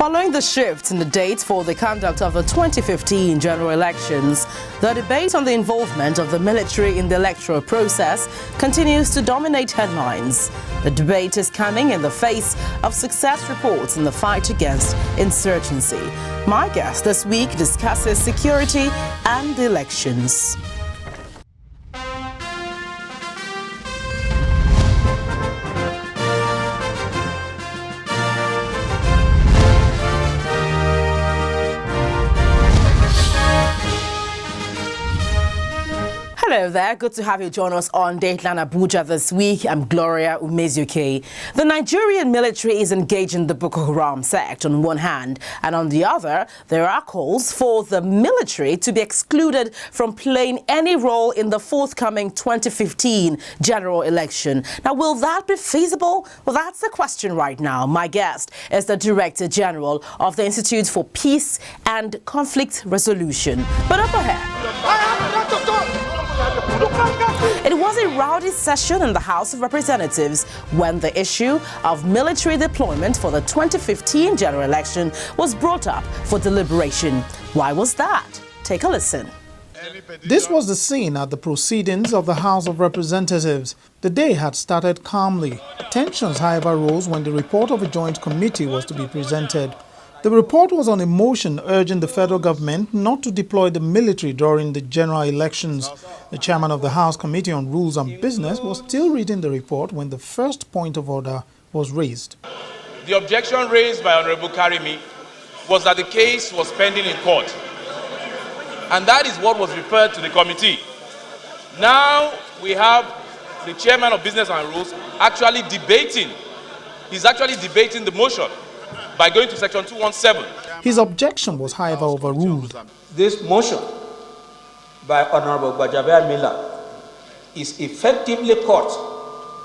Following the shift in the date for the conduct of the 2015 general elections, the debate on the involvement of the military in the electoral process continues to dominate headlines. The debate is coming in the face of success reports in the fight against insurgency. My guest this week discusses security and the elections. Hello there, good to have you join us on Dateline Abuja this week. I'm Gloria Umezuke. The Nigerian military is engaging the Boko Haram sect on one hand, and on the other, there are calls for the military to be excluded from playing any role in the forthcoming 2015 general election. Now, will that be feasible? Well, that's the question right now. My guest is the Director General of the Institute for Peace and Conflict Resolution. But up ahead. It was a rowdy session in the House of Representatives when the issue of military deployment for the 2015 general election was brought up for deliberation. Why was that? Take a listen. This was the scene at the proceedings of the House of Representatives. The day had started calmly. Tensions, however, rose when the report of a joint committee was to be presented. The report was on a motion urging the federal government not to deploy the military during the general elections. The chairman of the House Committee on Rules and Business was still reading the report when the first point of order was raised. The objection raised by Honorable Karimi was that the case was pending in court. And that is what was referred to the committee. Now we have the chairman of Business and Rules actually debating. He's actually debating the motion by going to section 217. His objection was, however, overruled. This motion by Honorable Gbajabiamila Miller is effectively caught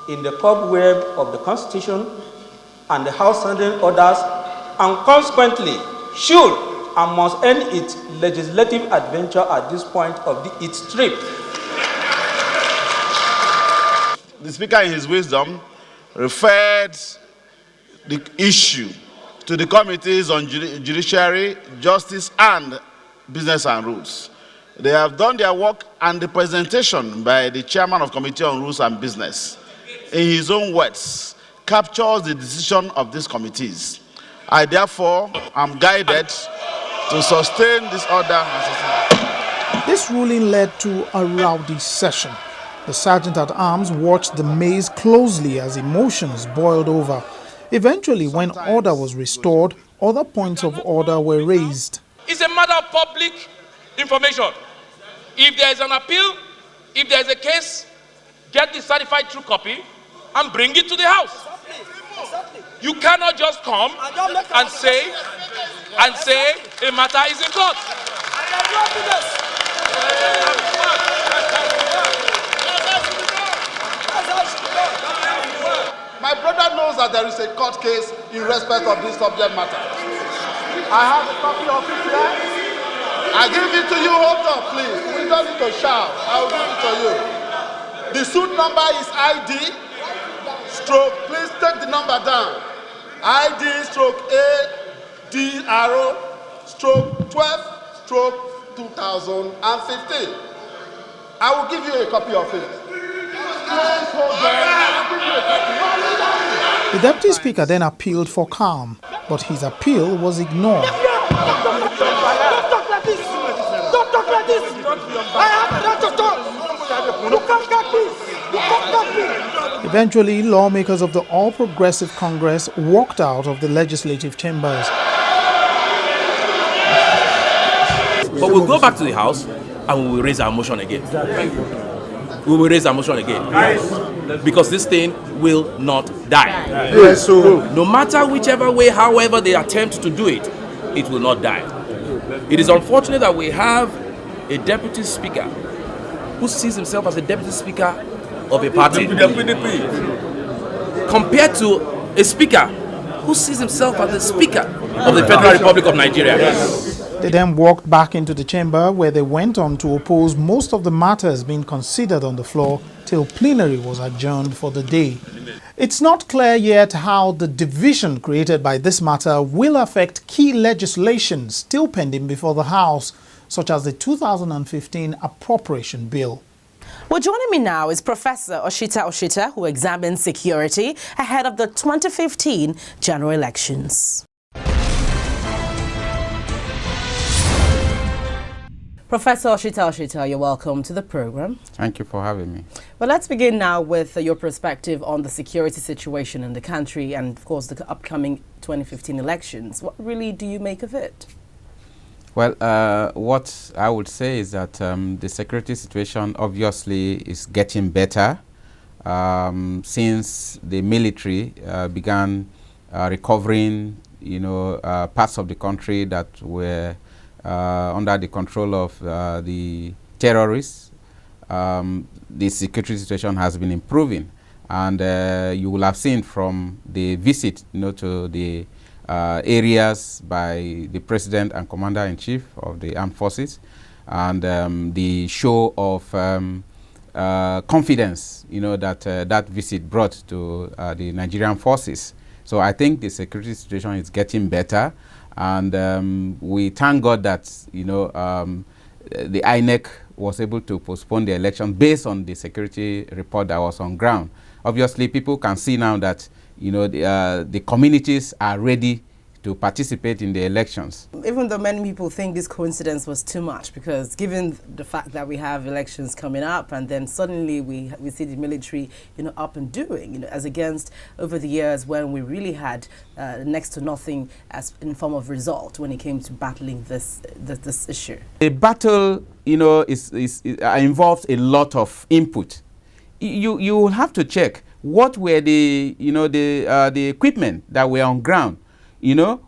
in the cobweb of the Constitution and the House handling orders, and consequently should and must end its legislative adventure at this point of its trip. The Speaker, in his wisdom, referred the issue to the committees on judiciary, justice, and business and rules. They have done their work, and the presentation by the chairman of Committee on Rules and Business, in his own words, captures the decision of these committees. I therefore am guided to sustain this order. This ruling led to a rowdy session. The sergeant-at-arms watched the maze closely as emotions boiled over. Eventually, when order was restored, other points of order were raised. It's a matter of public information. If there is an appeal, if there is a case, get the certified true copy and bring it to the House. You cannot just come and say a matter is in court. My brother knows that there is a court case in respect of this subject matter. I have a copy of it here. I give it to you. Hold up, please. We don't need to shout. I will give it to you. The suit number is ID stroke. Please take the number down. ID stroke AD arrow stroke 12 stroke 2015. I will give you a copy of it. The Deputy Speaker then appealed for calm, but his appeal was ignored. Don't talk like this! Don't talk like this! I have not to talk! You can't get this! You can't get this! Eventually, lawmakers of the All Progressive Congress walked out of the legislative chambers. But we'll go back to the House and we will raise our motion again. We will raise our motion again. Because this thing will not die. Yes, so. No matter whichever way, however they attempt to do it, it will not die. It is unfortunate that we have a deputy speaker who sees himself as a deputy speaker of a party, compared to a speaker who sees himself as the speaker of the Federal Republic of Nigeria. They then walked back into the chamber where they went on to oppose most of the matters being considered on the floor till plenary was adjourned for the day. It's not clear yet how the division created by this matter will affect key legislation still pending before the House, such as the 2015 Appropriation Bill. Well, joining me now is Professor Oshita, who examines security ahead of the 2015 general elections. Professor Oshita, you're welcome to the program. Thank you for having me. Well, let's begin now with your perspective on the security situation in the country and, of course, the upcoming 2015 elections. What really do you make of it? Well, what I would say is that the security situation obviously is getting better since the military began recovering, parts of the country that were under the control of the terrorists. The security situation has been improving, and you will have seen from the visit, to the areas by the President and Commander-in-Chief of the Armed Forces, and the show of confidence, that that visit brought to the Nigerian forces. So I think the security situation is getting better, and we thank God that the INEC was able to postpone the election based on the security report that was on ground. Obviously, people can see now that the communities are ready to participate in the elections. Even though many people think this coincidence was too much, because given the fact that we have elections coming up and then suddenly we see the military up and doing, as against over the years when we really had next to nothing as in form of result when it came to battling this issue. A battle involves a lot of input. You will have to check what were the equipment that were on ground.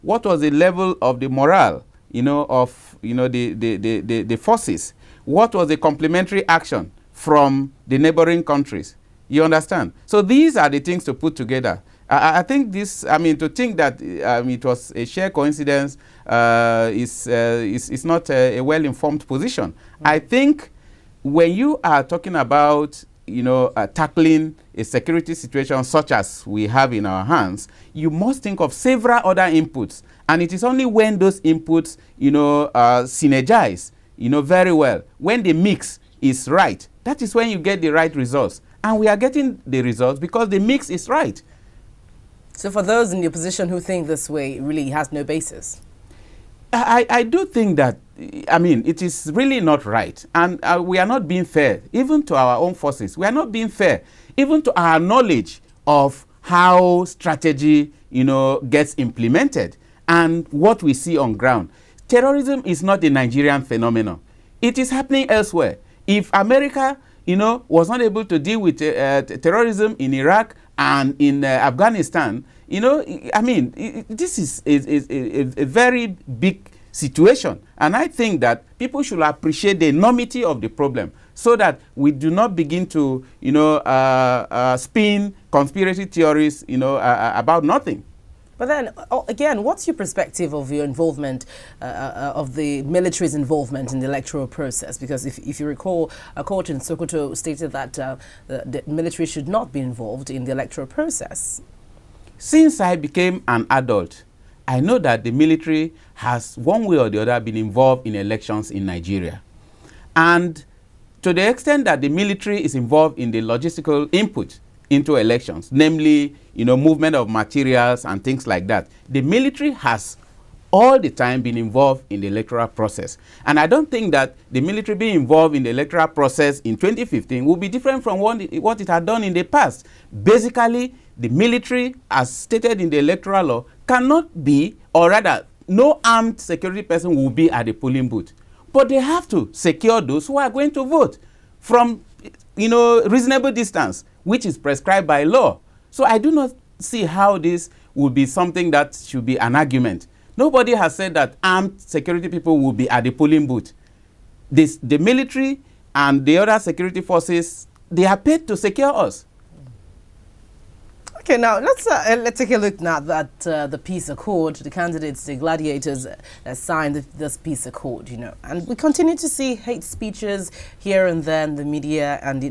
What was the level of the morale, of, the forces? What was the complementary action from the neighboring countries? You understand? So these are the things to put together. I think this, to think that it was a sheer coincidence is not a well-informed position. I think when you are talking about tackling a security situation such as we have in our hands, you must think of several other inputs. And it is only when those inputs, synergize, very well, when the mix is right, that is when you get the right results. And we are getting the results because the mix is right. So for those in the opposition who think this way, it really has no basis. I do think that, it is really not right. And we are not being fair, even to our own forces. We are not being fair, even to our knowledge of how strategy, gets implemented and what we see on ground. Terrorism is not a Nigerian phenomenon. It is happening elsewhere. If America, was not able to deal with terrorism in Iraq and in Afghanistan, this is a very big situation. And I think that people should appreciate the enormity of the problem so that we do not begin to, spin conspiracy theories, about nothing. But then, again, what's your perspective of your involvement, of the military's involvement in the electoral process? Because if you recall, a court in Sokoto stated that the military should not be involved in the electoral process. Since I became an adult, I know that the military has, one way or the other, been involved in elections in Nigeria. And to the extent that the military is involved in the logistical input into elections, namely, movement of materials and things like that, the military has all the time been involved in the electoral process. And I don't think that the military being involved in the electoral process in 2015 will be different from what it had done in the past. Basically, the military, as stated in the electoral law, cannot be, or rather, no armed security person will be at the polling booth. But they have to secure those who are going to vote from, reasonable distance, which is prescribed by law. So I do not see how this will be something that should be an argument. Nobody has said that armed security people will be at the polling booth. The military and the other security forces, they are paid to secure us. Okay, now let's take a look now at the peace accord. The candidates, the gladiators, signed this peace accord, and we continue to see hate speeches here and there in the media and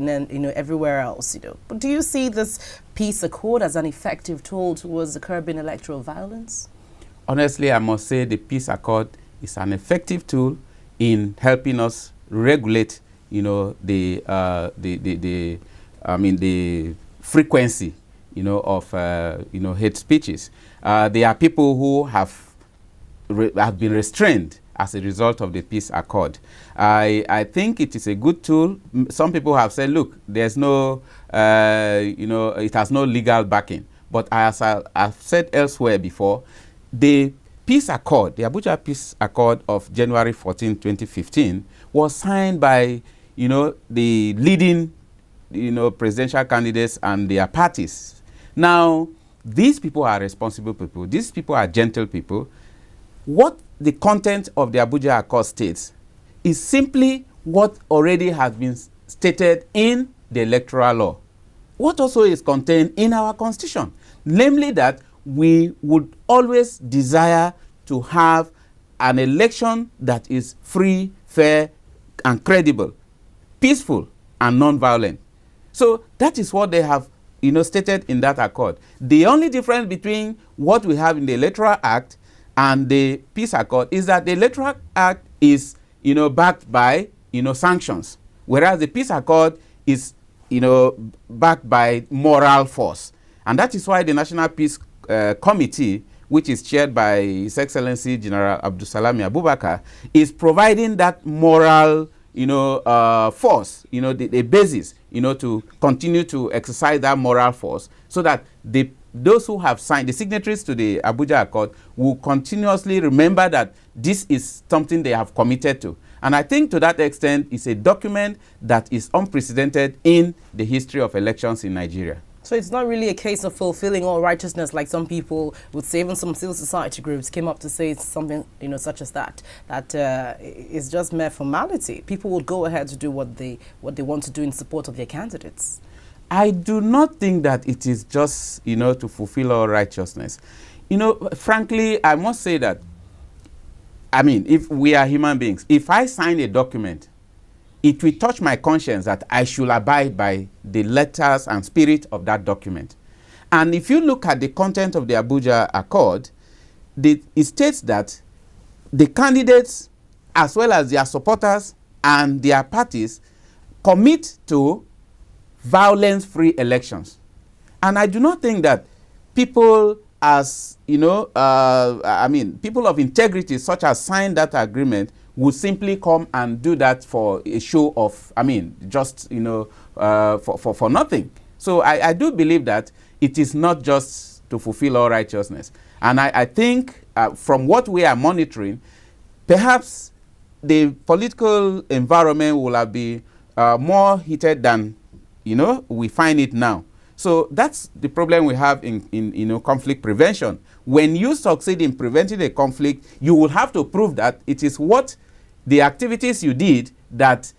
everywhere else, But do you see this peace accord as an effective tool towards curbing electoral violence? Honestly, I must say the peace accord is an effective tool in helping us regulate, the frequency, of hate speeches. There are people who have been restrained as a result of the peace accord. I think it is a good tool. Some people have said, look, there's no, it has no legal backing. But as I've said elsewhere before, the peace accord, the Abuja Peace Accord of January 14, 2015, was signed by, the leading, presidential candidates and their parties. Now, these people are responsible people. These people are gentle people. What the content of the Abuja Accord states is simply what already has been stated in the electoral law. What also is contained in our constitution, namely that we would always desire to have an election that is free, fair, and credible, peaceful, and non-violent. So that is what they have stated in that accord. The only difference between what we have in the Electoral Act and the Peace Accord is that the Electoral Act is, backed by, sanctions, whereas the Peace Accord is, backed by moral force. And that is why the National Peace Committee, which is chaired by His Excellency General Abdulsalami Abubakar, is providing that moral, force, the basis, to continue to exercise that moral force, so that those who have signed, the signatories to the Abuja Accord, will continuously remember that this is something they have committed to. And I think to that extent, it's a document that is unprecedented in the history of elections in Nigeria. So it's not really a case of fulfilling all righteousness, like some people would say. Even some civil society groups came up to say something, such as that is just mere formality. People would go ahead to do what they want to do in support of their candidates. I do not think that it is just, to fulfill all righteousness. Frankly, I must say that, if we are human beings, if I sign a document, it will touch my conscience that I should abide by the letters and spirit of that document. And if you look at the content of the Abuja Accord, it states that the candidates, as well as their supporters and their parties, commit to violence-free elections. And I do not think that people people of integrity such as sign that agreement would simply come and do that for a show of, for nothing. So I do believe that it is not just to fulfill all righteousness. And I think from what we are monitoring, perhaps the political environment will have been more heated than, we find it now. So that's the problem we have in conflict prevention. When you succeed in preventing a conflict, you will have to prove that it is what the activities you did that,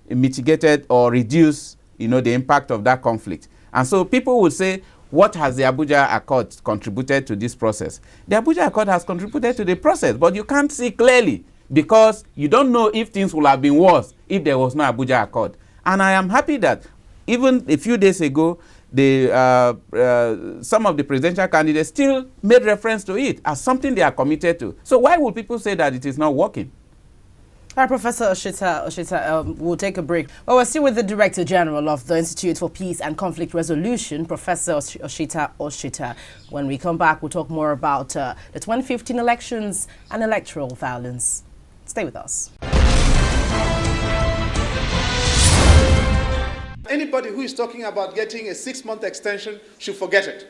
mitigated or reduced, the impact of that conflict. And so people will say, what has the Abuja Accord contributed to this process? The Abuja Accord has contributed to the process, but you can't see clearly because you don't know if things would have been worse if there was no Abuja Accord. And I am happy that even a few days ago, some of the presidential candidates still made reference to it as something they are committed to. So why would people say that it is not working? All right, Professor Oshita, we'll take a break. Well, we're still with the Director General of the Institute for Peace and Conflict Resolution, Professor Oshita. When we come back, we'll talk more about the 2015 elections and electoral violence. Stay with us. Anybody who is talking about getting a 6-month extension should forget it.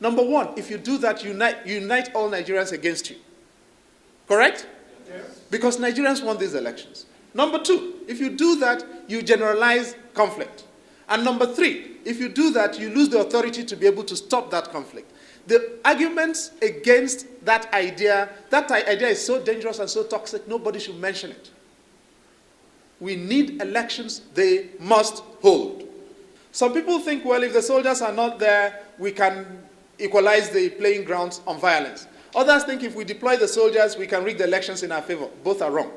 Number one, if you do that, unite all Nigerians against you. Correct? Yes. Because Nigerians want these elections. Number two, if you do that, you generalize conflict. And number three, if you do that, you lose the authority to be able to stop that conflict. The arguments against that idea is so dangerous and so toxic, nobody should mention it. We need elections, they must hold. Some people think, well, if the soldiers are not there, we can equalize the playing grounds on violence. Others think if we deploy the soldiers, we can rig the elections in our favor. Both are wrong.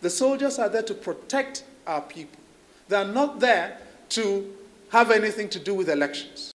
The soldiers are there to protect our people. They are not there to have anything to do with elections.